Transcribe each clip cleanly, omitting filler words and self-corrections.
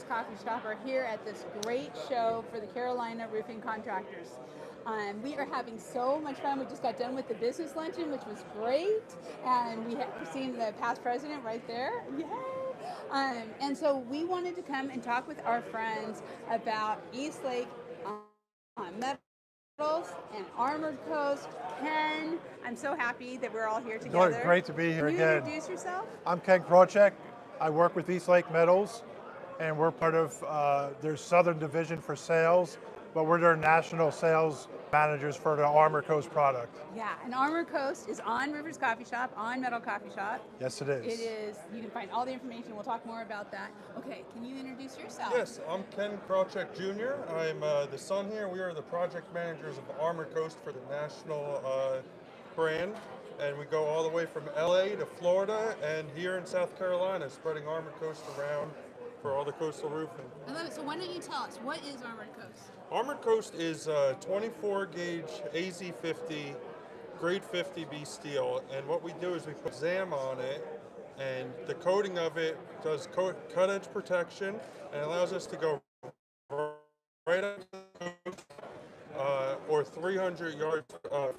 Coffee Shop are here at this great show for the Carolina roofing contractors. We are having so much fun. We just got done with the business luncheon, which was great, and we have seen the past president right there. Yay! And so we wanted to come and talk with our friends about East Lake Metals and Armored Coast. Ken, I'm so happy that we're all here together. Great to be here Can you again. introduce yourself? I'm Ken Krochek. I work with East Lake Metals, and we're part of their Southern Division for sales, but we're their national sales managers for the Armor Coast product. Yeah, and Armor Coast is on Rivers Coffee Shop, on Metal Coffee Shop. Yes, it is. It is. You can find all the information. We'll talk more about that. Okay, can you introduce yourself? Yes, I'm Ken Krochek Jr. I'm the son here. We are the project managers of Armor Coast for the national brand. And we go all the way from LA to Florida and here in South Carolina, spreading Armor Coast around for all the coastal roofing. I love it. So why don't you tell us, what is Armored Coast? Armored Coast is 24 gauge AZ50 grade 50B steel, and what we do is we put ZAM on it, and the coating of it does cut edge protection and allows us to go right up to the coast or 300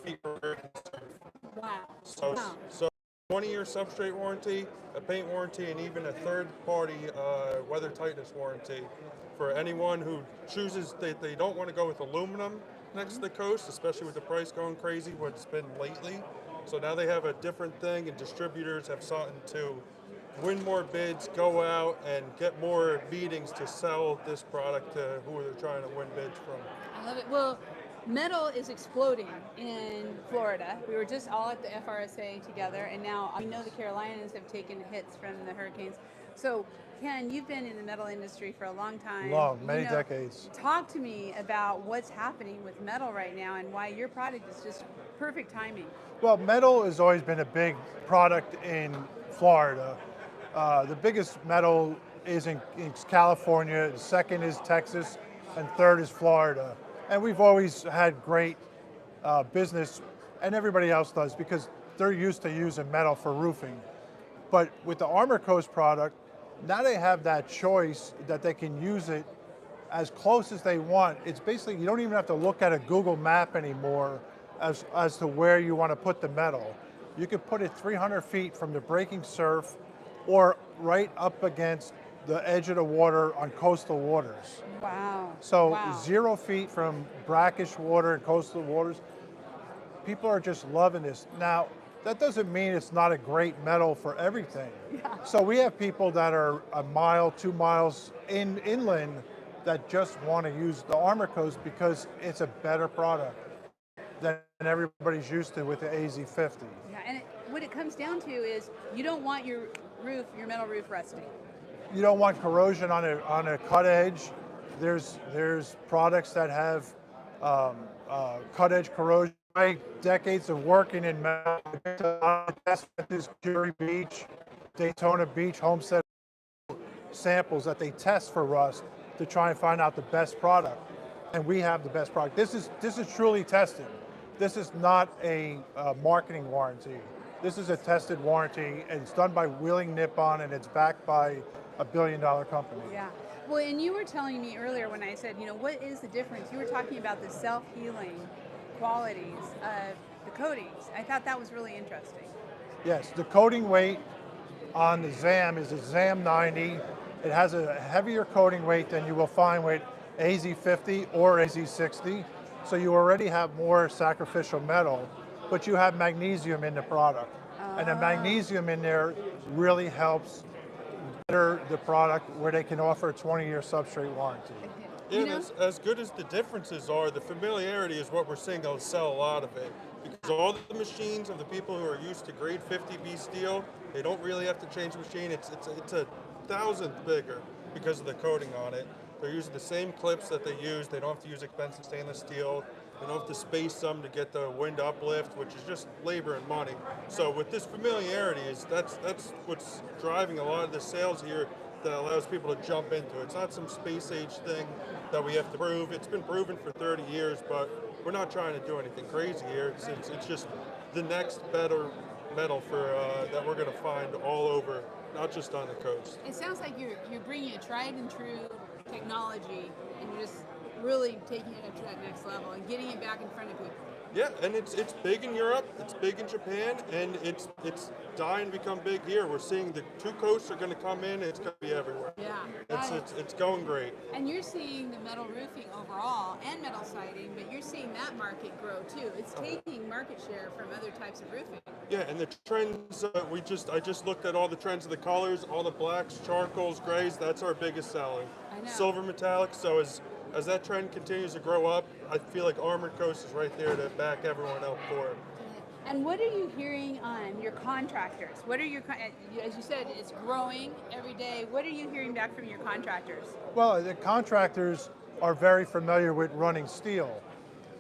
feet per. Wow. So 20-year substrate warranty, a paint warranty, and even a third-party weather tightness warranty for anyone who chooses that they don't want to go with aluminum next to the coast, especially with the price going crazy, what it's been lately. So now they have a different thing, and distributors have sought to win more bids, go out, and get more meetings to sell this product to who they're trying to win bids from. I love it. Well, metal is exploding in Florida. We were just all at the FRSA together, and now we know the Carolinas have taken hits from the hurricanes. So, Ken, you've been in the metal industry for a long time. Many decades. Talk to me about what's happening with metal right now and why your product is just perfect timing. Well, metal has always been a big product in Florida. The biggest metal is in California, the second is Texas, and third is Florida. And we've always had great business, and everybody else does, because they're used to using metal for roofing. But with the Armor Coast product, now they have that choice that they can use it as close as they want. It's basically, you don't even have to look at a Google map anymore as to where you want to put the metal. You can put it 300 feet from the breaking surf or right up against the edge of the water on coastal waters. Wow. So wow. 0 feet from brackish water and coastal waters. People are just loving this. Now, that doesn't mean it's not a great metal for everything. Yeah. So we have people that are a mile, 2 miles inland that just want to use the Armor Coast because it's a better product than everybody's used to with the AZ50. Yeah, and what it comes down to is you don't want your metal roof rusting. You don't want corrosion on a cut edge. There's products that have cut edge corrosion. My decades of working in metal, this Curie Beach, Daytona Beach, Homestead samples that they test for rust to try and find out the best product, and we have the best product. This is truly tested. This is not a marketing warranty. This is a tested warranty, and it's done by Wheeling Nippon, and it's backed by a billion-dollar company. Yeah. Well, and you were telling me earlier when I said, what is the difference? You were talking about the self-healing qualities of the coatings. I thought that was really interesting. Yes, the coating weight on the ZAM is a ZAM 90. It has a heavier coating weight than you will find with AZ50 or AZ60. So you already have more sacrificial metal, but you have magnesium in the product. And the magnesium in there really helps better the product where they can offer a 20-year substrate warranty. Yeah, and as good as the differences are, the familiarity is what we're seeing will sell a lot of it. Because all the machines of the people who are used to grade 50B steel, they don't really have to change the machine. It's a thousandth bigger because of the coating on it. They're using the same clips that they use. They don't have to use expensive stainless steel. They don't have to space some to get the wind uplift, which is just labor and money. So with this familiarity, that's what's driving a lot of the sales here that allows people to jump into it. It's not some space age thing that we have to prove. It's been proven for 30 years, but we're not trying to do anything crazy here. It's just the next better metal for that we're going to find all over not just on the coast. It sounds like you're bringing a tried and true technology, and you're just really taking it up to that next level and getting it back in front of people. Yeah, and it's big in Europe, it's big in Japan, and it's dying to become big here. We're seeing the two coasts are going to come in, and it's going to be everywhere. Yeah, It's going great. and you're seeing the metal roofing overall and metal siding, but you're seeing that market grow too. It's taking market share from other types of roofing. Yeah, and the trends I just looked at all the trends of the colors, all the blacks, charcoals, grays. That's our biggest selling. I know. Silver metallic. So as that trend continues to grow up, I feel like Armored Coast is right there to back everyone up for it. And what are you hearing on your contractors? What are as you said, it's growing every day. What are you hearing back from your contractors? Well, the contractors are very familiar with running steel.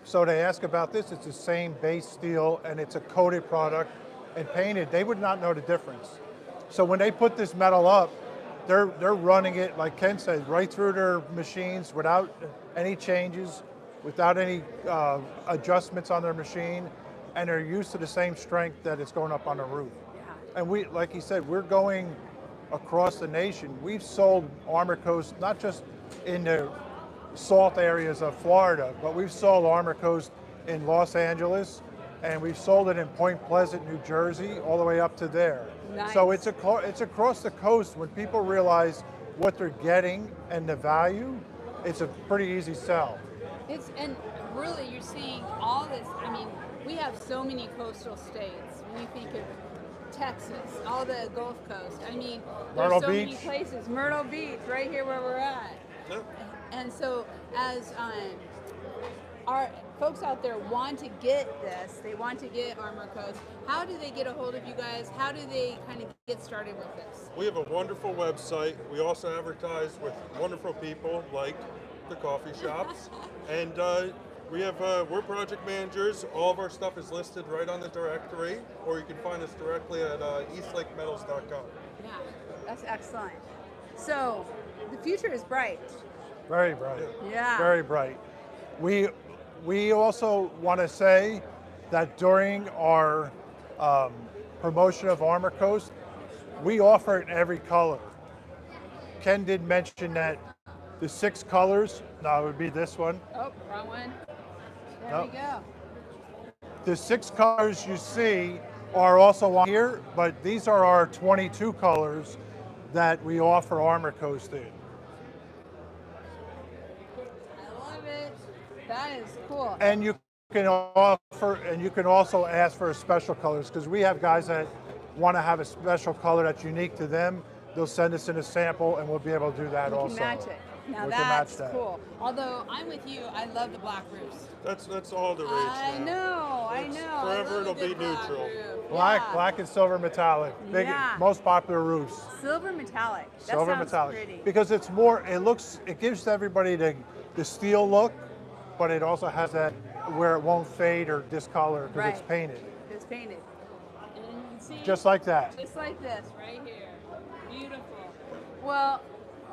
So they ask about this, it's the same base steel and it's a coated product and painted. They would not know the difference. So when they put this metal up, they're running it, like Ken said, right through their machines without any changes, without any adjustments on their machine, and they're used to the same strength that it's going up on the roof. Yeah. And we, like he said, we're going across the nation. We've sold Armor Coast not just in the salt areas of Florida, but we've sold Armor Coast in Los Angeles, and we've sold it in Point Pleasant, New Jersey, all the way up to there. Nice. So it's across the coast. When people realize what they're getting and the value, it's a pretty easy sell. And really you're seeing all this. I mean, we have so many coastal states. When you think of Texas, all the Gulf Coast. I mean, there's Myrtle so many Beach. places. Myrtle Beach, right here where we're at. Yeah. And so as our folks out there want to get this, they want to get Armor Coast, how do they get a hold of you guys? How do they kind of get started with this? We have a wonderful website. We also advertise with wonderful people like the coffee shops, and we're project managers. All of our stuff is listed right on the directory, or you can find us directly at eastlakemetals.com. Yeah, that's excellent. So the future is bright. Very bright. Yeah. Very bright. We also want to say that during our promotion of Armor Coast, we offer it in every color. Ken did mention that the 6 colors, no, it would be this one. Oh, wrong one. There Nope. we go. The 6 colors you see are also on here, but these are our 22 colors that we offer Armor Coast in. I love it. That is cool. And you can also ask for special colors, because we have guys that want to have a special color that's unique to them. They'll send us in a sample and we'll be able to do that We also. can match it. Now We can match that's that. cool. Although I'm with you, I love the black roofs. That's all the rage I now. know, I It's know. forever I love a it'll be good black neutral. roof. Black, Yeah. black and silver metallic. Yeah. Most popular roofs. Silver metallic. That Silver sounds metallic. pretty. Because it gives everybody the steel look, but it also has that where it won't fade or discolor because it's Right. painted. It's painted. And you can see, Just like that. just like this right here. Beautiful. Well,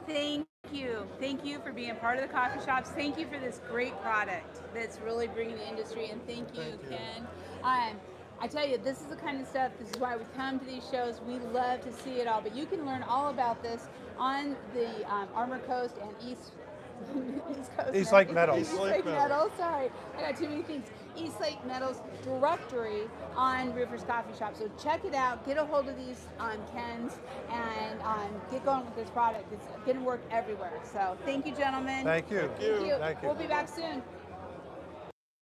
thank you. Thank you for being part of the coffee shops. Thank you for this great product that's really bringing the industry. And thank you, Thank you. Ken. I tell you, this is the kind of stuff, this is why we come to these shows. We love to see it all. But you can learn all about this on the Armor Coast and East Coast. East Lake Metals. East Lake Metals. Sorry, I got too many things. East Lake Metals directory on Roofers Coffee Shop. So check it out. Get a hold of these Kens and get going with this product. It's going to work everywhere. So thank you, gentlemen. Thank you. Thank you. Thank you. We'll be back soon.